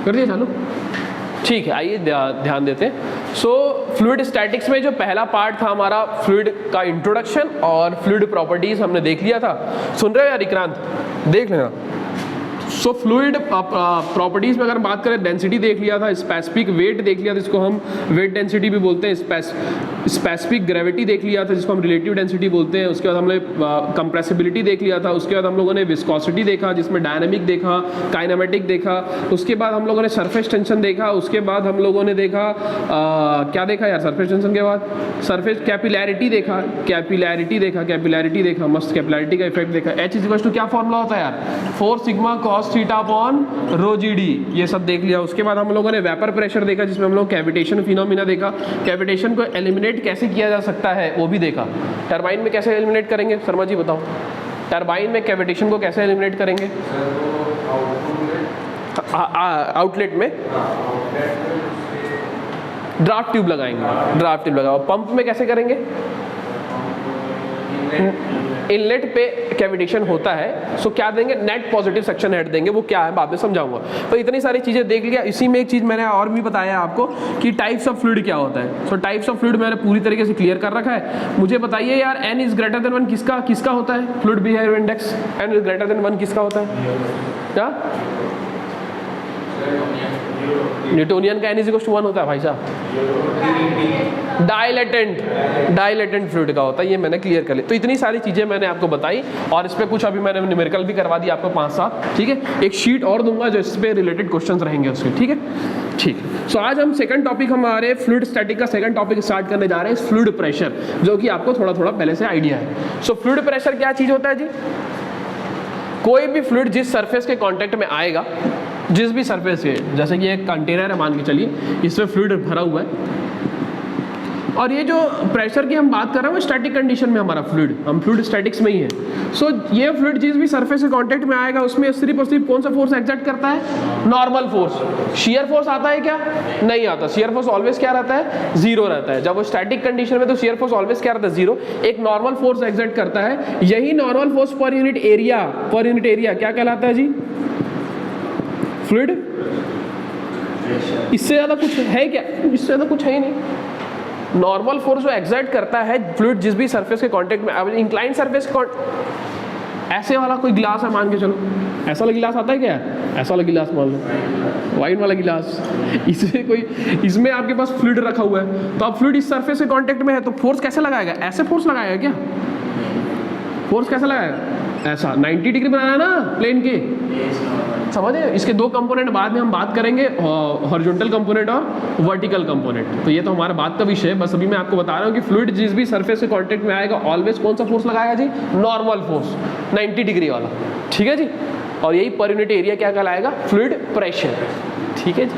कर दिया चालू? ठीक है, आइए ध्यान देते हैं। सो फ्लूइड स्टैटिक्स में जो पहला पार्ट था हमारा फ्लूइड का इंट्रोडक्शन और फ्लूइड प्रॉपर्टीज हमने देख लिया था। सुन रहे हो यार विक्रांत? देख लेना। सो फ्लूइड प्रॉपर्टीज में अगर बात करें, डेंसिटी देख लिया था, स्पेसिफिक वेट देख लिया था जिसको हम वेट डेंसिटी भी बोलते हैं, स्पेसिफिक ग्रेविटी देख लिया था जिसको हम रिलेटिव डेंसिटी बोलते हैं। उसके बाद हमने कंप्रेसिबिलिटी देख लिया था। उसके बाद हम लोगों ने विस्कोसिटी देखा जिसमें डायनामिक देखा, काइनेमेटिक देखा। उसके बाद हम लोगों ने सरफेस टेंशन देखा। उसके बाद हम लोगों ने देखा क्या देखा यार सरफेस टेंशन के बाद? सरफेस कैपिलैरिटी देखा, कैपिलैरिटी देखा, मस्त कैपिलैरिटी का इफेक्ट देखा। H इक्वल्स टू क्या फॉर्मूला होता है यार? 4 sigma cos theta upon rho G D, ये सब देख लिया। उसके बाद हम लोगों ने वेपर प्रेशर देखा जिसमें हम लोग कैविटेशन फिनोमिना देखा। कैविटेशन को एलिमिनेट कैसे किया जा सकता है वो भी देखा। टरबाइन में कैसे एलिमिनेट करेंगे शर्मा जी बताओ? टरबाइन में कैविटेशन को कैसे एलिमिनेट करेंगे? आउटलेट में ड्राफ्ट ट्यूब लगाएंगे, ड्राफ्ट ट्यूब लगाओ। पंप में कैसे करेंगे? इनलेट पे कैविटेशन होता है, सो क्या देंगे? नेट पॉजिटिव सक्शन हेड देंगे। वो क्या है बाद में समझाऊंगा। तो इतनी सारी चीजें देख लिया। इसी में एक चीज मैंने और भी बताया आपको कि टाइप्स ऑफ फ्लूइड क्या होता है। सो टाइप्स ऑफ फ्लूइड मैंने पूरी तरीके से क्लियर कर रखा है। मुझे बताइए यार, n इज ग्रेटर देन 1 किसका होता है? Fluid behaviour index n is greater than 1 किसका होता है? क्या? न्यूटोनियन का n इज इक्वल टू 1 होता है भाई साहब। डाइलेटेंट फ्लूइड का होता है, ये मैंने क्लियर कर लिया। तो इतनी सारी चीजें मैंने आपको बताई और इस पे कुछ अभी मैंने न्यूमेरिकल भी करवा दिया आपको 5-7। ठीक है, एक शीट और दूंगा जो इस पे रिलेटेड क्वेश्चंस रहेंगे उसके। ठीक है, ठीक है। सो आज हम सेकंड टॉपिक हमारे फ्लूइड स्टैटिक का सेकंड टॉपिक स्टार्ट करने जा रहे हैं, फ्लूइड प्रेशर, जो कि आपको थोड़ा थोड़ा पहले से आइडिया है। सो फ्लूइड प्रेशर क्या चीज होता है जी? कोई भी फ्लूइड जिस सरफेस के कांटेक्ट में आएगा, जिस भी सरफेस के, जैसे कि एक कंटेनर है मान के चलिए, इसमें फ्लूइड भरा हुआ है और ये जो प्रेशर की हम बात कर रहे हैं वो स्टैटिक कंडीशन में हमारा फ्लूइड, हम फ्लूइड स्टैटिक्स में ही है। सो ये फ्लूइड जिस भी सरफेस के कांटेक्ट में आएगा उसमें सिर्फ और सिर्फ कौन सा फोर्स एक्सर्ट करता है? Normal force. शियर फोर्स आता है क्या? नहीं आता। शियर फोर्स ऑलवेज क्या रहता है? 0 रहता है। जब वो स्टैटिक कंडीशन में तो शियर फोर्स ऑलवेज क्या रहता है? 0। एक नॉर्मल फोर्स एक्सर्ट करता है। यही normal force per unit area क्या कहलाता है जी? फ्लूइड। इससे ज्यादा कुछ है क्या? इससे ज्यादा कुछ है ही नहीं। नॉर्मल फोर्स जो एक्सर्ट करता है फ्लूइड जिस भी सरफेस के कांटेक्ट में, अब इंक्लाइन सरफेस, ऐसे वाला कोई गिलास है मान के चलो, ऐसा वाला गिलास आता है क्या? ऐसा वाला गिलास मान लो, वाइन वाला गिलास, इसमें आपके पास फ्लूइड रखा हुआ है, तो अब फ्लूइड इस सरफेस के कांटेक्ट में है तो फोर्स कैसे लगाएगा? ऐसे फोर्स लगाएगा क्या? फोर्स कैसे लगाएगा? ऐसा 90 डिग्री बनाना ना प्लेन के, समझे? इसके दो कंपोनेंट बाद में हम बात करेंगे, हॉरिजॉन्टल कंपोनेंट और वर्टिकल कंपोनेंट। तो ये तो हमारे बात का विषय है, बस अभी मैं आपको बता रहा हूँ कि फ्लूइड जिस भी सरफेस के कांटेक्ट में आएगा ऑलवेज कौन सा फोर्स लगाएगा जी? नॉर्मल फोर्स, 90 डिग्री वाला। ठीक है जी, और यही पर यूनिट एरिया क्या कहलाएगा? Fluid pressure. ठीक है जी,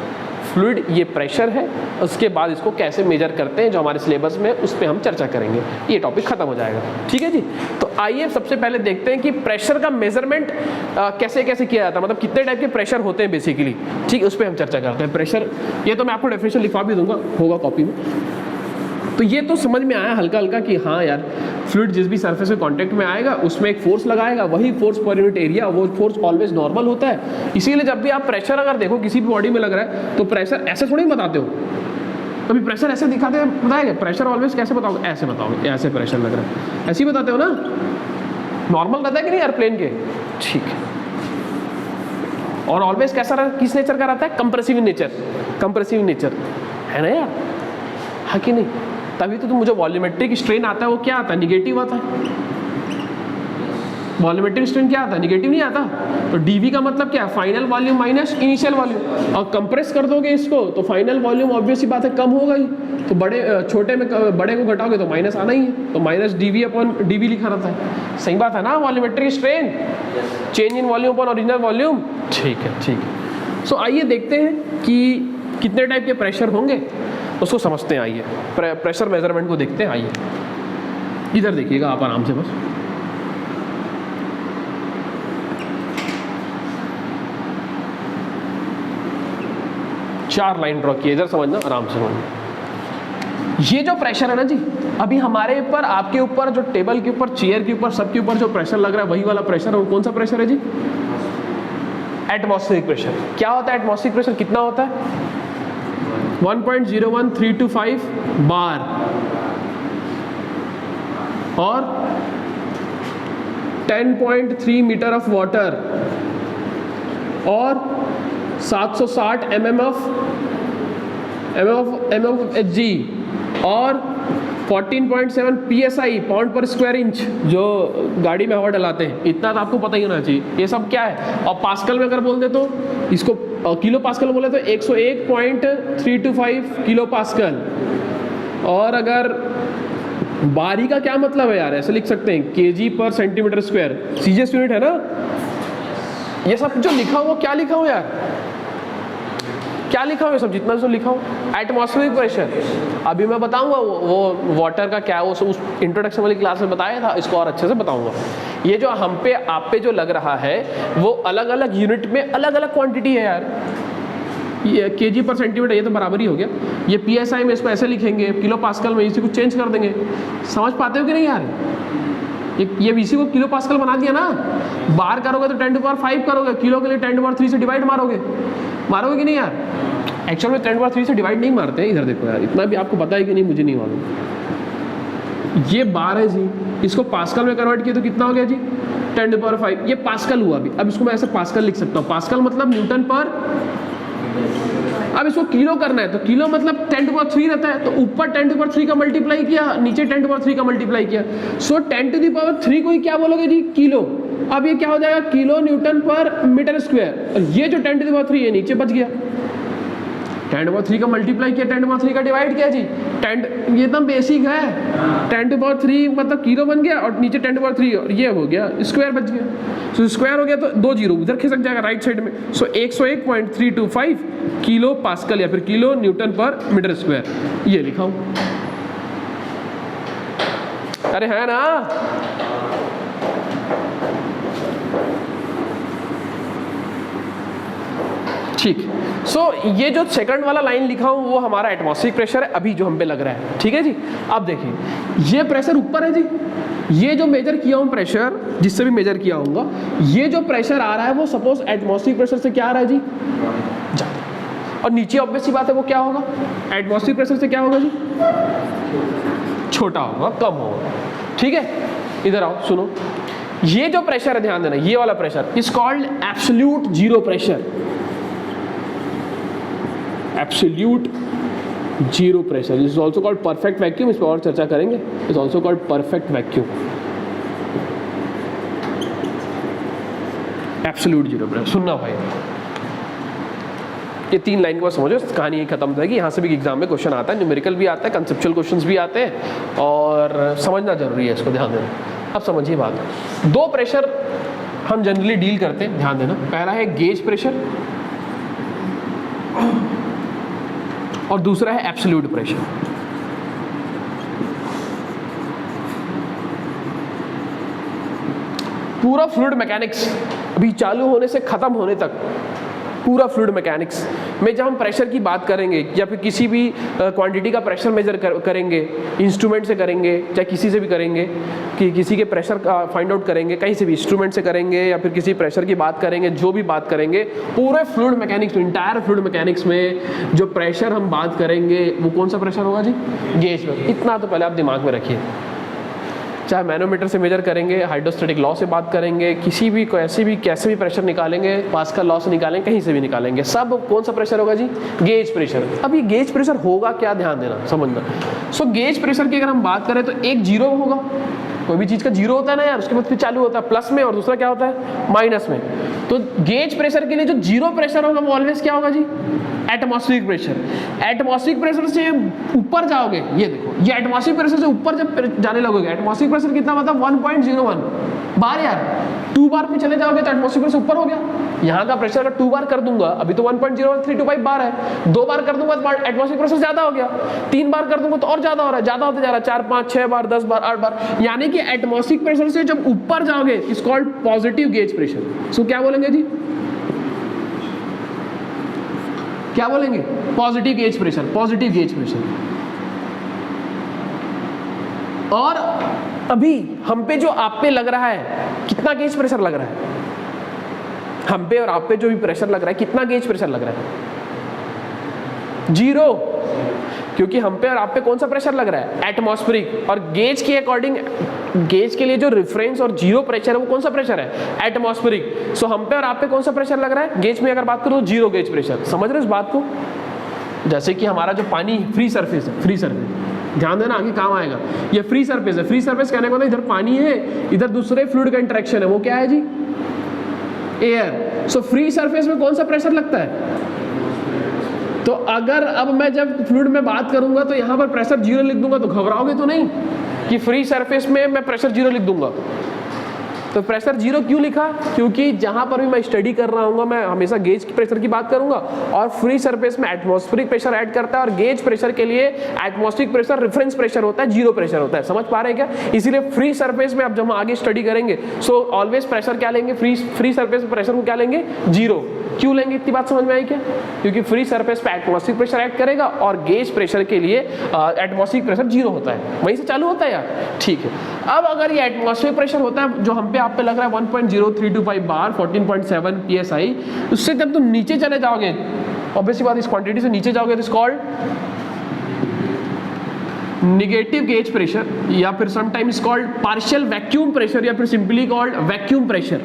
फ्लूइड ये प्रेशर है। उसके बाद इसको कैसे मेजर करते हैं जो हमारे सिलेबस में, उस पर हम चर्चा करेंगे। ये टॉपिक खत्म हो जाएगा। ठीक है जी, तो आइए सबसे पहले देखते हैं कि प्रेशर का मेजरमेंट कैसे कैसे किया जाता है, मतलब कितने टाइप के प्रेशर होते हैं बेसिकली। ठीक है, उस पर हम चर्चा करते हैं। प्रेशर, ये तो मैं आपको डेफिनेशन लिखवा भी दूंगा, होगा कॉपी में। तो ये तो समझ में आया हल्का हल्का कि हाँ यार, फ्लूइड जिस भी सरफेस के कांटेक्ट में आएगा उसमें एक फोर्स लगाएगा, वही फोर्स पर यूनिट एरिया, वो फोर्स ऑलवेज नॉर्मल होता है। इसीलिए जब भी आप प्रेशर अगर देखो किसी भी बॉडी में लग रहा है तो प्रेशर ऐसे थोड़ी बताते हो, कभी प्रेशर ऐसे दिखाते हैं? बताएंगे प्रेशर ऑलवेज कैसे बताओगे? ऐसे बताओगे, ऐसे प्रेशर लग रहा है, ऐसे ही बताते हो ना? नॉर्मल रहता है कि नहीं एयरप्लेन के? ठीक है। और ऑलवेज कैसा रहता है, किस नेचर का रहता है? कंप्रेसिव नेचर, कंप्रेसिव नेचर है ना यार, है कि नहीं? तभी तो मुझे वॉल्यूमेट्रिक स्ट्रेन आता है, वो क्या आता है? निगेटिव आता है। वॉल्यूमेट्रिक स्ट्रेन क्या आता है? निगेटिव नहीं आता। तो डीवी का मतलब क्या है? Final volume minus initial volume. और कंप्रेस कर दोगे इसको तो फाइनल वॉल्यूम ऑब्वियस सी बात है कम होगा ही, तो छोटे में बड़े को घटाओगे तो माइनस आना ही है, तो माइनस डीवी अपॉन डीवी लिखा रहता है। सही बात है ना? Volumetric strain, change in volume upon original volume. ठीक है, ठीक है। सो आइए देखते हैं कि कितने टाइप के प्रेशर होंगे, उसको समझते हैं। आइए प्रेशर मेजरमेंट को देखते हैं। आइए इधर देखिएगा आप आराम से, बस चार लाइन ड्रॉ किए, इधर समझना, आराम से समझना। ये जो प्रेशर है ना जी, अभी हमारे ऊपर, आपके ऊपर, जो टेबल के ऊपर, चेयर के ऊपर, सबके ऊपर जो प्रेशर लग रहा है वही वाला प्रेशर है। वो कौन सा प्रेशर है जी? Atmospheric pressure. क्या होता है एटमॉस्फेरिक प्रेशर, कितना होता है? 1.01325 बार और 10.3 मीटर ऑफ वाटर और 760 mm ऑफ Hg और 14.7 psi पाउंड पर स्क्वायर इंच जो गाड़ी में हवा डलाते हैं। इतना तो आपको पता ही होना चाहिए। ये सब क्या है? और पास्कल में अगर बोल दे तो इसको किलो पास्कल में बोले तो 101.325 किलो पास्कल। और अगर बारी का क्या मतलब है यार, ऐसे लिख सकते हैं kg पर सेंटीमीटर स्क्वायर, सीजीएस यूनिट है ना। ये सब जो लिखा हुआ, क्या लिखा हो यार, क्या लिखा हुआ सब, जितना जो लिखा हो। एटमॉस्फेरिक प्रेशर अभी मैं बताऊंगा, वो वाटर का क्या उस इंट्रोडक्शन वाली क्लास में बताया था, इसको और अच्छे से बताऊंगा। ये जो हम पे आप पे जो लग रहा है वो अलग अलग यूनिट में अलग अलग क्वांटिटी है यार। ये केजी पर सेंटीमीटर, ये तो बराबर ही हो गया। ये पीएसआई में इसको ऐसे लिखेंगे, किलो पास्कल में इसी को चेंज कर देंगे। समझ पाते हो कि नहीं यार? ये इसी को किलो पास्कल बना दिया ना। बार करोगे तो 10⁵ करोगे, किलो के लिए 10⁵ से डिवाइड मारोगे कि नहीं यार? एक्चुअल में 10⁵ से डिवाइड नहीं मारते हैं। इधर देखो यार, इतना भी आपको पता है कि नहीं मुझे नहीं मालूम। ये बार है जी, इसको पास्कल में कन्वर्ट किया तो कितना हो गया जी? 10⁵। ये पास्कल हुआ अभी। अब इसको मैं ऐसे पास्कल लिख सकता हूँ। पास्कल मतलब न्यूटन पर। अब इसको किलो करना है तो किलो मतलब 10⁵ रहता है, तो ऊपर 10⁵ का मल्टीप्लाई किया, नीचे 10⁵ का मल्टीप्लाई किया। सो 10⁵ को ही क्या बोलोगे जी? किलो। अब ये क्या हो जाएगा? किलो न्यूटन पर मीटर स्क्वायर। और ये जो 10⁵ है नीचे बच गया। 10⁵ का मल्टीप्लाई किया, 10⁵ का डिवाइड किया जी। 10, ये एकदम बेसिक है। 10⁵ मतलब किलो बन गया और नीचे 10⁵ और ये हो गया स्क्वायर बच गया। सो स्क्वायर हो गया तो 2 जीरो उधर खिसक जाएगा राइट साइड में। सो 101.325 किलो पास्कल या फिर किलो न्यूटन पर मीटर स्क्वायर, ये लिखा हूं। अरे है ना? ठीक। सो ये जो सेकंड वाला लाइन लिखा हूं वो हमारा एटमॉस्फेरिक प्रेशर है अभी जो हम पे लग रहा है। ठीक है जी। अब देखिए, ये प्रेशर ऊपर है जी। ये जो मेजर किया हूं प्रेशर, जिससे भी मेजर किया होगा, ये जो प्रेशर आ रहा है वो सपोज एटमॉस्फेरिक प्रेशर से क्या आ रहा है जी? ज्यादा। और नीचे ऑब्वियस सी बात है वो क्या होगा? एटमॉस्फेरिक प्रेशर से क्या होगा जी? छोटा होगा, कम होगा। ठीक है, इधर आओ सुनो। ये जो प्रेशर है, ध्यान देना, ये वाला pressure is called absolute zero pressure. Absolute zero pressure is also called perfect vacuum. इस पर और चर्चा करेंगे। Is also called perfect vacuum. Absolute zero pressure सुनना भाई, ये 3 लाइन के बाद समझो, कहानी ही खत्म हो जाएगी। यहाँ से भी एग्जाम में क्वेश्चन आता है, न्यूमेरिकल भी आता है, कंसेप्चुअल क्वेश्चंस भी आते हैं और समझना जरूरी है, इसको ध्यान देना। अब समझिए बात। 2 प्रेशर हम जनरली डील करते हैं, ध्यान देना। पहला है गेज प्रेशर और दूसरा है एब्सोल्यूट प्रेशर। पूरा फ्लूइड मैकेनिक्स अभी चालू होने से खत्म होने तक, पूरा फ्लूइड मैकेनिक्स में जब हम प्रेशर की बात करेंगे या फिर किसी भी क्वांटिटी का प्रेशर मेजर करेंगे, इंस्ट्रूमेंट से करेंगे, चाहे किसी से भी करेंगे, कि किसी के प्रेशर का फाइंड आउट करेंगे, कहीं से भी इंस्ट्रूमेंट से करेंगे या फिर किसी प्रेशर की बात करेंगे, जो भी बात करेंगे, पूरे फ्लूइड मैकेनिक्स में, इंटायर फ्लूइड मैकेनिक्स में जो प्रेशर हम बात करेंगे वो कौन सा प्रेशर होगा जी? गेज में। इतना तो पहले आप दिमाग में रखिए। चाहे मैनोमीटर से मेजर करेंगे, हाइड्रोस्टैटिक लॉ से बात करेंगे, किसी भी कैसे भी प्रेशर निकालेंगे, पास्कल लॉ से निकालेंगे, कहीं से भी निकालेंगे, सब कौन सा प्रेशर होगा जी? Gauge pressure. अब ये गेज प्रेशर होगा क्या, ध्यान देना, समझना। सो गेज प्रेशर की अगर हम बात करें तो एक जीरो होगा, कोई भी चीज का जीरो होता है ना यार, उसके बाद फिर चालू होता है प्लस में और दूसरा क्या होता है? माइनस में। तो गेज प्रेशर के लिए जो जीरो प्रेशर होगा वो ऑलवेज क्या होगा जी? Atmospheric pressure. एटमॉस्फेरिक प्रेशर से ऊपर जाओगे, ये देखो, ये एटमॉस्फेरिक प्रेशर से ऊपर जब जाने लगोगे, एटमॉस्फेरिक प्रेशर कितना मतलब 1.01 बार यार। 2 बार पे चले जाओगे तो एटमॉस्फेरिक प्रेशर ऊपर हो गया। यहाँ का प्रेशर अगर 2 बार कर दूंगा, अभी तो 1.0325 बार है, 2 बार कर दूंगा तो एटमॉस्फेरिक प्रेशर ज्यादा हो गया, 3 बार कर दूंगा तो और ज्यादा हो रहा है, ज्यादा होते जा रहा है, 4, 5, 6 बार, 10 बार, 8 बार। यानी कि एटमॉस्फेरिक प्रेशर से जब ऊपर जाओगे is called positive gauge pressure. So क्या बोलेंगे जी? क्या बोलेंगे? Positive gauge pressure, positive gauge pressure. और अभी हम पे जो आप पे लग रहा है, कितना गेज प्रेशर लग रहा है? हम पे और आप पे जो भी प्रेशर लग रहा है, कितना गेज प्रेशर लग रहा है? 0, क्योंकि हम पे और आप पे कौन सा प्रेशर लग रहा है? एटमॉस्फेरिक। और गेज के अकॉर्डिंग, गेज के लिए जो रेफरेंस और 0 प्रेशर है वो कौन सा प्रेशर है? एटमॉस्फेरिक। सो हम पे और आप पे कौन सा प्रेशर लग रहा है? गेज में अगर बात करूँ तो 0 गेज प्रेशर। समझ रहे हो इस बात को? जैसे कि हमारा जो पानी फ्री सरफेस है, फ्री सरफेस, ध्यान देना आगे काम आएगा। ये फ्री सरफेस है। फ्री सरफेस कहने का मतलब इधर पानी है, इधर दूसरे फ्लूइड का इंटरेक्शन है, वो क्या है जी? एयर। सो फ्री सरफेस में कौन सा प्रेशर लगता है? तो अगर अब मैं जब फ्लूइड में बात करूंगा तो यहाँ पर प्रेशर 0 लिख दूंगा तो घबराओगे तो नहीं कि फ्री सरफेस में मैं प्रेशर 0 लिख दूंगा? तो प्रेशर 0 क्यों लिखा? क्योंकि जहां पर भी मैं स्टडी कर रहा हूँ मैं हमेशा गेज प्रेशर की बात करूंगा, और फ्री सरफेस में एटमॉस्फेरिक प्रेशर ऐड करता है, और गेज प्रेशर के लिए एटमॉस्फेरिक प्रेशर रेफरेंस प्रेशर होता है, 0 प्रेशर होता है। समझ पा रहे हैं क्या? इसीलिए फ्री सरफेस में अब जब हम आगे स्टडी करेंगे सो ऑलवेज प्रेशर क्या लेंगे? फ्री सरफेस में प्रेशर को क्या लेंगे? 0। क्यों लेंगे? इतनी बात समझ में आई क्या? क्योंकि फ्री सरफेस पे एटमॉस्फेरिक प्रेशर ऐड करेगा और गेज प्रेशर के लिए एटमॉस्फेरिक प्रेशर 0 होता है। वहीं से चालू होता है यार, ठीक है। अब अगर ये एटमॉस्फेरिक प्रेशर होता है जो हम पे आप पे लग रहा है 1.0325 बार 14.7 psi, उससे जब तुम नीचे चले जाओगे, ऑब्वियसली बात, इस क्वांटिटी से नीचे जाओगे तो it's called negative gauge pressure, या फिर sometimes called partial vacuum pressure, या फिर simply called vacuum pressure.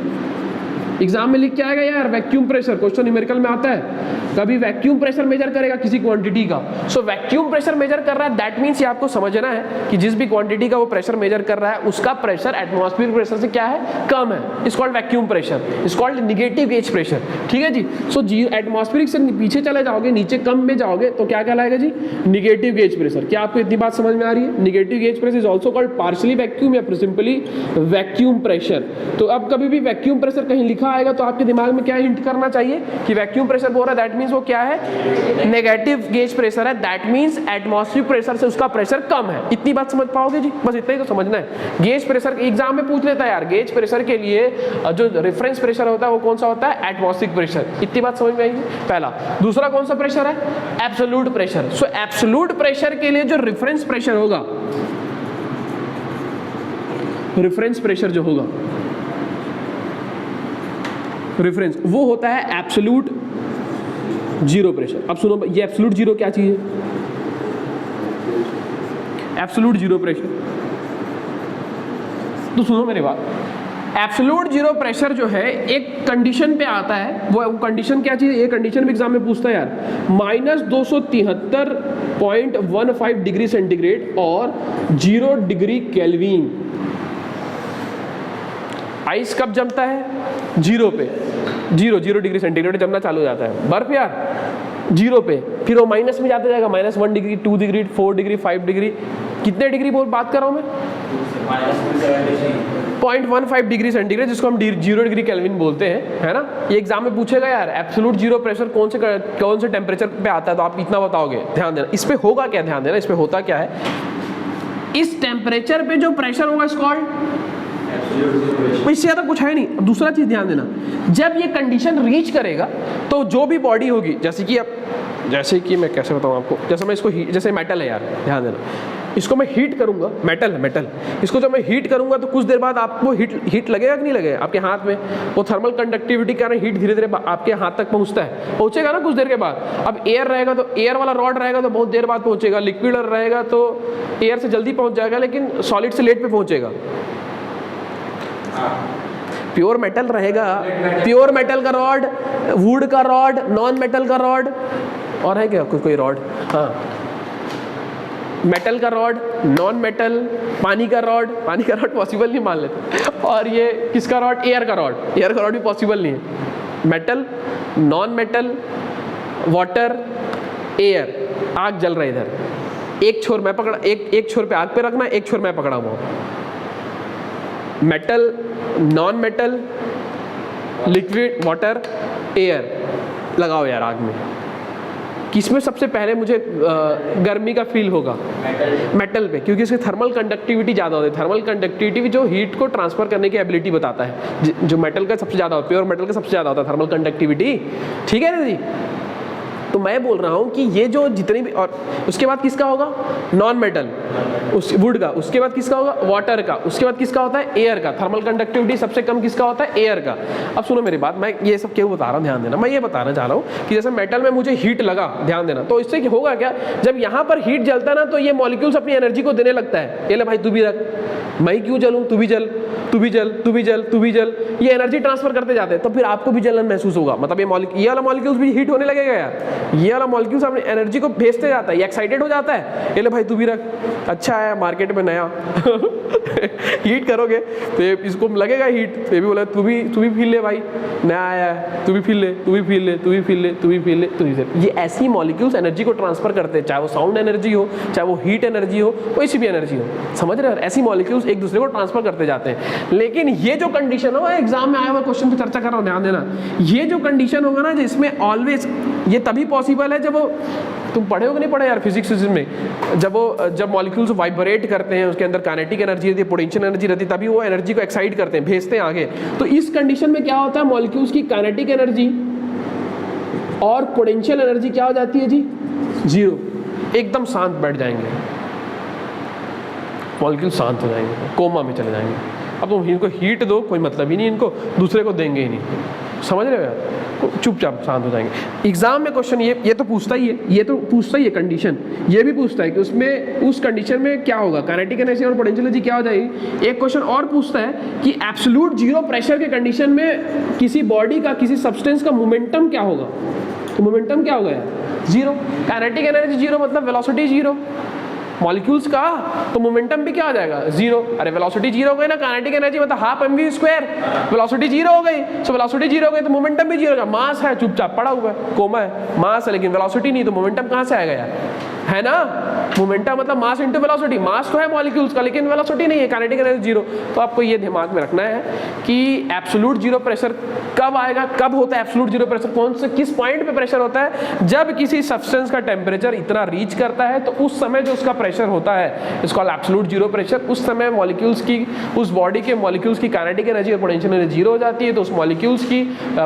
Exam में लिख के आएगा यार वैक्यूम प्रेशर, क्वेश्चन न्यूमेरिकल में आता है। कभी वैक्यूम प्रेशर मेजर करेगा किसी क्वांटिटी का, सो वैक्यूम प्रेशर मेजर कर रहा है, दैट मींस ये आपको समझना है कि जिस भी क्वांटिटी का वो प्रेशर मेजर कर रहा है उसका प्रेशर एटमॉस्फेरिक प्रेशर से क्या है? कम है। It's called vacuum pressure, it's called negative gauge pressure. ठीक है जी। सो एटमॉस्फेरिक से पीछे चले जाओगे, नीचे कम में जाओगे तो क्या कहलाएगा जी? Negative gauge pressure. क्या आपको इतनी बात समझ में आ रही है? Negative gauge pressure is also called partially vacuum या फिर सिंपली वैक्यूम प्रेशर। तो अब कभी भी वैक्यूम प्रेशर कहीं लिखा आएगा तो आपके दिमाग में क्या हिंट करना चाहिए कि वैक्यूम प्रेशर बोल रहा है, दैट मींस वो क्या है? नेगेटिव गेज प्रेशर है, दैट मींस एटमॉस्फेरिक प्रेशर से उसका प्रेशर कम है। इतनी बात समझ पाओगे जी? बस इतना ही तो समझना है। गेज प्रेशर एग्जाम में पूछ लेता है यार, गेज प्रेशर के लिए जो रेफरेंस प्रेशर होता है वो कौन सा होता है? Atmospheric pressure. इतनी बात समझ में आएगी? पहला। दूसरा कौन सा प्रेशर है? Absolute pressure. सो एब्सोल्यूट प्रेशर के लिए जो रेफरेंस प्रेशर होगा, रेफरेंस प्रेशर जो होगा, रेफरेंस, वो होता है एब्सोल्यूट 0 प्रेशर। अब सुनो, ये एब्सोल्यूट 0 क्या चीज है? एब्सोल्यूट 0 प्रेशर, तो सुनो मेरी बात। एब्सोल्यूट 0 प्रेशर जो है एक कंडीशन पे आता है, वो कंडीशन क्या चीज है? ये कंडीशन भी एग्जाम में पूछता है यार, -273.15 डिग्री सेंटीग्रेड और 0 डिग्री केल्विन। आइस कब जमता है? 0 पे, 0 डिग्री सेंटीग्रेड जमना चालू हो जाता है। बर्फ यार 0 पे, फिर वो माइनस में जाता जाएगा, -1 डिग्री, 2 डिग्री, 4 डिग्री, 5 डिग्री। कितने डिग्री बोल बात कर रहा हूँ मैं? 0.15 डिग्री सेंटीग्रेड, जिसको हम 0 डिग्री केल्विन बोलते हैं, है ना? ये एग्जाम में पूछेगा यार एब्सोल्यूट 0 प्रेशर कौन से टेम्परेचर पे आता है, तो आप इतना बताओगे। ध्यान देना, इस पे होगा क्या? ध्यान देना, इस पे होता क्या है? इस टेम्परेचर पे जो प्रेशर होगा इस कॉल्ड, इससे ज्यादा कुछ है नहीं। दूसरा चीज ध्यान देना, जब ये कंडीशन रीच करेगा तो जो भी बॉडी होगी, जैसे कि मैं कैसे बताऊं आपको, जैसे मैं इसको जैसे मेटल है यार, ध्यान देना, इसको मैं हीट करूंगा, मेटल है मेटल, इसको जब मैं हीट करूंगा तो कुछ देर बाद आपको हीट लगेगा कि नहीं लगेगा? आपके हाथ में वो थर्मल कंडक्टिविटी के कारण हीट धीरे धीरे आपके हाथ तक पहुंचेगा ना कुछ देर के बाद। अब एयर रहेगा तो एयर वाला रॉड रहेगा तो बहुत देर बाद पहुंचेगा, लिक्विड रहेगा तो एयर से जल्दी पहुंच जाएगा लेकिन सॉलिड से लेट पे पहुंचेगा। प्योर मेटल रहेगा, प्योर मेटल का रॉड, वुड का रॉड, नॉन मेटल का रॉड, और है क्या कोई रॉड? हाँ, मेटल का रॉड, नॉन मेटल, पानी का रॉड पॉसिबल नहीं मान लेते, और ये किसका रॉड? एयर का रॉड भी पॉसिबल नहीं है। Metal, non metal, water, air, आग जल रहा है इधर, एक छोर मैं पकड़ा, एक छोर पे आग पे रखना, एक छोर मैं पकड़ा हुआ। Metal, non metal, liquid, water, air, लगाओ यार आग में। किसमें सबसे पहले मुझे गर्मी का फील होगा? मेटल पे, क्योंकि इसकी थर्मल कंडक्टिविटी ज़्यादा होती है। थर्मल कंडक्टिविटी जो हीट को ट्रांसफर करने की एबिलिटी बताता है, जो मेटल का सबसे ज़्यादा होता है, प्योर मेटल का सबसे ज़्यादा होता है थर्मल कंडक्टिविटी। ठीक है ना जी? तो मैं बोल रहा हूँ कि ये जो जितनी भी, और उसके बाद किसका होगा, नॉन मेटल, उस वुड का, उसके बाद किसका होगा, वाटर का, उसके बाद किसका होता है, एयर का। थर्मल कंडक्टिविटी सबसे कम किसका होता है, एयर का। अब सुनो मेरी बात, मैं ये सब क्यों बता रहा हूँ, ध्यान देना। मैं ये बताना चाह रहा हूँ कि जैसे मेटल में मुझे हीट लगा, ध्यान देना, तो इससे होगा क्या, जब यहाँ पर हीट जलता है ना, तो ये मॉलिक्यूल्स अपनी एनर्जी को देने लगता है, ये ले भाई तू भी रख, मैं ही क्यों जलूं, तू भी जल, तू भी जल, तू भी जल, तू भी जल, ये एनर्जी ट्रांसफर करते जाते हैं, तो फिर आपको भी जलन महसूस होगा। मतलब ये वाला मॉलिक्यूल्स भी हीट होने लगेगा यार, ये वाला मॉलिक्यूल्स अपनी एनर्जी को भेजते जाता है, ये एक्साइटेड हो जाता है, ये ले भाई तू भी रख, अच्छा है मार्केट में नया हीट करोगे तो इसको लगेगा हीट, तो ये भी बोला तू भी फील ले भाई, नया आया है, तू भी फील ले, तू भी फील ले, तू भी फील ले, तू भी फील ले, तू भी फील। ये ऐसी मॉलिक्यूल्स एनर्जी को ट्रांसफर करते हैं, चाहे वो साउंड एनर्जी हो, चाहे वो हीट एनर्जी हो, कोई सी भी एनर्जी हो, समझ रहे हो, ऐसी मॉलिक्यूल्स एक दूसरे को ट्रांसफर करते जाते हैं। लेकिन ये जो कंडीशन हो, एग्जाम में आया हुआ क्वेश्चन पे चर्चा कर रहा हूँ, ध्यान देना, ये जो कंडीशन होगा ना, जिसमें ऑलवेज ये तभी पॉसिबल है जब वो, तुम पढ़े हो कि नहीं पढ़े यार फिजिक्स में, जब मॉलिक्यूल्स वाइब्रेट करते हैं, उसके अंदर काइनेटिक एनर्जी रहती है, पोटेंशियल एनर्जी रहती है, तभी वो एनर्जी को एक्साइट करते हैं, भेजते हैं आगे। तो इस कंडीशन में क्या होता है, मॉलिक्यूल्स की काइनेटिक एनर्जी और पोटेंशियल एनर्जी क्या हो जाती है जी, जीरो, एकदम शांत बैठ जाएंगे, मॉलिक्यूल शांत हो जाएंगे, कोमा में चले जाएंगे। अब तुम इनको हीट दो, कोई मतलब ही नहीं, इनको दूसरे को देंगे ही नहीं, समझ रहे हो यार, चुपचाप शांत हो जाएंगे। एग्जाम में क्वेश्चन ये तो पूछता ही है, ये तो पूछता ही है कंडीशन, ये भी पूछता है कि उसमें उस कंडीशन में क्या होगा, काइनेटिक एनर्जी और पोटेंशियल एनर्जी क्या हो जाएगी। एक क्वेश्चन और पूछता है कि एब्सोल्यूट जीरो प्रेशर के कंडीशन में किसी बॉडी का, किसी सब्सटेंस का मोमेंटम क्या होगा, तो मोमेंटम क्या होगा यार, जीरो। काइनेटिक एनर्जी जीरो मतलब वेलोसिटी जीरो, मॉलिक्यूल्स का, तो मोमेंटम भी क्या हो जाएगा, जीरो। अरे वेलोसिटी जीरो हो गई ना, काइनेटिक एनर्जी मतलब half mv square, velocity zero हो गई, सो वेलोसिटी जीरो हो गई तो मोमेंटम भी जीरो होगा। मास है, चुपचाप पड़ा हुआ है, कोमा है, मास है लेकिन वेलोसिटी नहीं, तो मोमेंटम कहाँ से आएगा यार, है ना। मोमेंटम मतलब मास इंटू वेलोसिटी, मास तो है मॉलिक्यूल्स का लेकिन वेलोसिटी नहीं है, काइनेटिक एनर्जी जीरो। तो आपको ये दिमाग में रखना है कि एब्सोल्यूट जीरो प्रेशर कब आएगा, कब होता है एब्सोल्यूट जीरो प्रेशर, कौन से किस पॉइंट पे प्रेशर होता है, जब किसी सब्सटेंस का टेम्परेचर इतना रीच करता है, तो उस समय जो उसका प्रेशर होता है it's called absolute zero pressure. उस समय मॉलिक्यूल्स की, उस बॉडी के मॉलिक्यूल्स की काइनेटिक एनर्जी और पोटेंशियल एनर्जी जीरो हो जाती है, तो उस मॉलिक्यूल्स की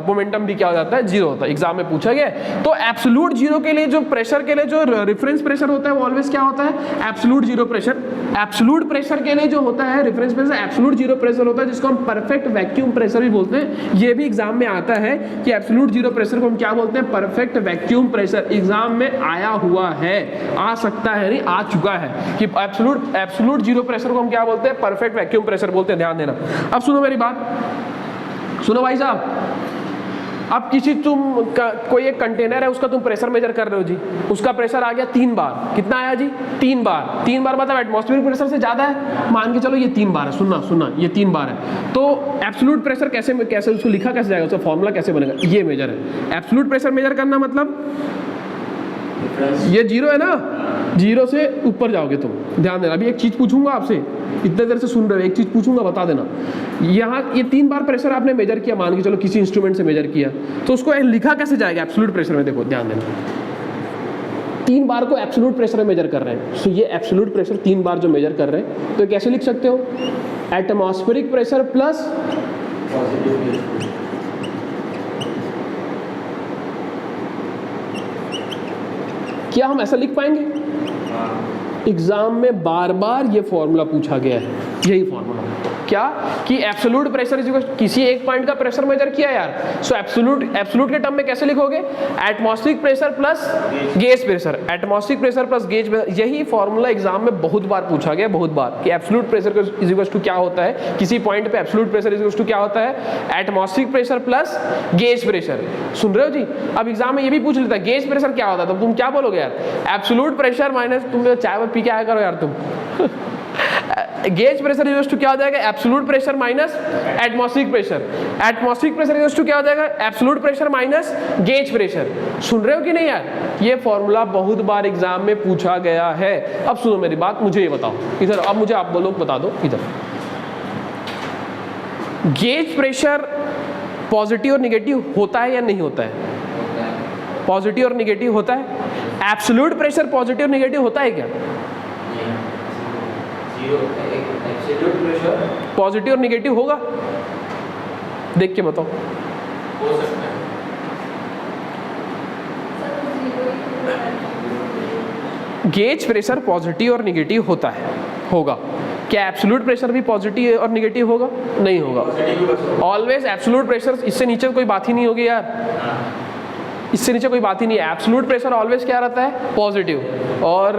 मोमेंटम भी क्या हो जाता है, जीरो होता है। एग्जाम में पूछा गया। तो एब्सोल्यूट जीरो के लिए जो प्रेशर के लिए जो रेफरेंस प्रेशर होता है वो ऑलवेज क्या होता है, absolute zero pressure. Absolute pressure के लिए जो होता है reference pressure absolute zero pressure होता है, जिसको हम परफेक्ट वैक्यूम प्रेशर भी बोलते हैं। ये भी एग्जाम में आता है कि एब्सोल्यूट जीरो प्रेशर को हम क्या बोलते हैं, परफेक्ट वैक्यूम प्रेशर। एग्जाम में आया हुआ है, आ सकता है नहीं, आ चुका है कि एब्सोल्यूट जीरो प्रेशर को हम क्या बोलते हैं, परफेक्ट वैक्यूम प्रेशर बोलते हैं। ध्यान देना। अब सुनो मेरी बात, सुनो भाई साहब, अब किसी कोई एक कंटेनर है, उसका तुम प्रेशर मेजर कर रहे हो जी, उसका प्रेशर आ गया 3 बार, कितना आया जी, 3 बार। 3 बार मतलब एटमॉस्फेरिक प्रेशर से ज्यादा है, मान के चलो ये 3 बार है, सुनना ये 3 बार है। तो एब्सोल्यूट प्रेशर कैसे उसको लिखा कैसे जाएगा, उसका फॉर्मूला कैसे बनेगा, ये मेजर है। एब्सोल्यूट प्रेशर मेजर करना मतलब ये जीरो है ना, जीरो से ऊपर जाओगे तुम। ध्यान देना, अभी एक चीज पूछूंगा आपसे, इतने देर से सुन रहे हो, एक चीज पूछूंगा बता देना। यहाँ ये 3 बार प्रेशर आपने मेजर किया, मान के चलो किसी इंस्ट्रूमेंट से मेजर किया, तो उसको लिखा कैसे जाएगा एब्सोल्यूट प्रेशर में। देखो ध्यान देना, 3 बार को एब्सोल्यूट प्रेशर में मेजर कर रहे हैं, सो ये एब्सोल्यूट प्रेशर 3 बार जो मेजर कर रहे हैं, तो कैसे लिख सकते हो, एटमॉस्फेरिक प्रेशर प्लस क्या हम ऐसा लिख पाएंगे? एग्जाम में बार बार ये फॉर्मूला पूछा गया है, यही फॉर्मूला क्या कि एब्सोल्यूट प्रेशर किसी एक पॉइंट का प्रेशर मेजर किया यार, सो एब्सोल्यूट के टर्म में कैसे लिखोगे, atmospheric pressure plus gauge pressure, atmospheric pressure plus gauge pressure. यही फॉर्मूला एग्जाम में बहुत बार पूछा गया, बहुत बार, कि absolute pressure is equal to क्या होता है, किसी पॉइंट पे absolute pressure is equal to क्या होता है, atmospheric pressure plus gauge pressure. सुन रहे हो जी? अब एग्जाम में ये भी पूछ लेता है गेज प्रेशर क्या होता है, तो तुम क्या बोलोगे यार, एब्सोल्यूट प्रेशर माइनस, तुम चाय पी के आया करो यार तुम गेज प्रेशर इक्वल टू क्या हो जाएगा, absolute pressure minus atmospheric pressure. Atmospheric pressure equal to क्या हो जाएगा, absolute pressure minus gauge pressure. सुन रहे हो कि नहीं यार? ये फॉर्मूला बहुत बार एग्जाम में पूछा गया है। अब सुनो मेरी बात, मुझे ये बताओ इधर, अब मुझे आप लोग बता दो इधर, गेज प्रेशर पॉजिटिव और निगेटिव होता है या नहीं होता है? पॉजिटिव और निगेटिव होता है। एब्सोल्यूट प्रेशर पॉजिटिव और निगेटिव होता है क्या? पॉजिटिव और निगेटिव होगा? देख के बताओ। हो सकता है। गेज प्रेशर पॉजिटिव और निगेटिव होता है, होगा। क्या एब्सोल्यूट प्रेशर भी पॉजिटिव और निगेटिव होगा? नहीं होगा। ऑलवेज एब्सोल्यूट प्रेशर, इससे नीचे कोई बात ही नहीं होगी यार, इससे नीचे कोई बात ही नहीं है। एब्सोल्यूट प्रेशर ऑलवेज क्या रहता है? पॉजिटिव। और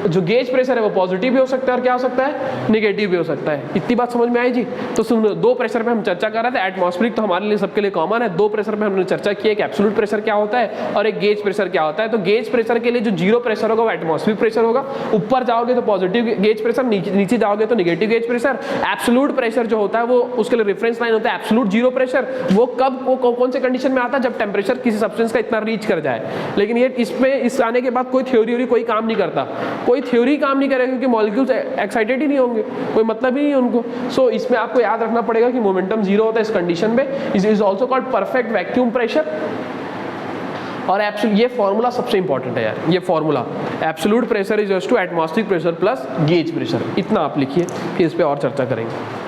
जो गेज प्रेशर है वो पॉजिटिव भी हो सकता है और क्या हो सकता है? निगेटिव भी हो सकता है। इतनी बात समझ में आई जी? तो सुनो, दो प्रेशर पे हम चर्चा कर रहे थे। एटमॉस्फेरिक तो हमारे लिए सबके लिए कॉमन है। दो प्रेशर पे हमने चर्चा की है कि एब्सोल्यूट प्रेशर क्या होता है और एक गेज प्रेशर क्या होता है। तो गेज प्रेशर के लिए जो जीरो प्रेशर होगा वो एटमॉस्फेरिक प्रेशर होगा। ऊपर जाओगे तो पॉजिटिव गेज प्रेशर, नीचे जाओगे तो negative gauge pressure. Absolute pressure जो होता है वो उसके लिए रेफरेंस लाइन होता है एब्सोल्यूट जीरो प्रेशर। वो कब, वो कौन से कंडीशन में आता है? जब टेम्परेचर किसी सब्सटेंस का इतना रीच कर जाए। लेकिन ये इसमें इस आने के बाद कोई थ्योरी कोई काम नहीं करता, कोई थ्योरी काम नहीं करेगा क्योंकि मॉलिक्यूल्स एक्साइटेड ही नहीं होंगे, कोई मतलब ही नहीं है उनको। सो इसमें आपको याद रखना पड़ेगा कि मोमेंटम जीरो होता है इस कंडीशन में। Is also called perfect vacuum pressure. और एब्सोल्यूट, ये फॉर्मूला सबसे इंपॉर्टेंट है यार, ये formula absolute pressure is to atmospheric pressure plus gauge pressure. इतना आप लिखिए, फिर इस पर और चर्चा करेंगे।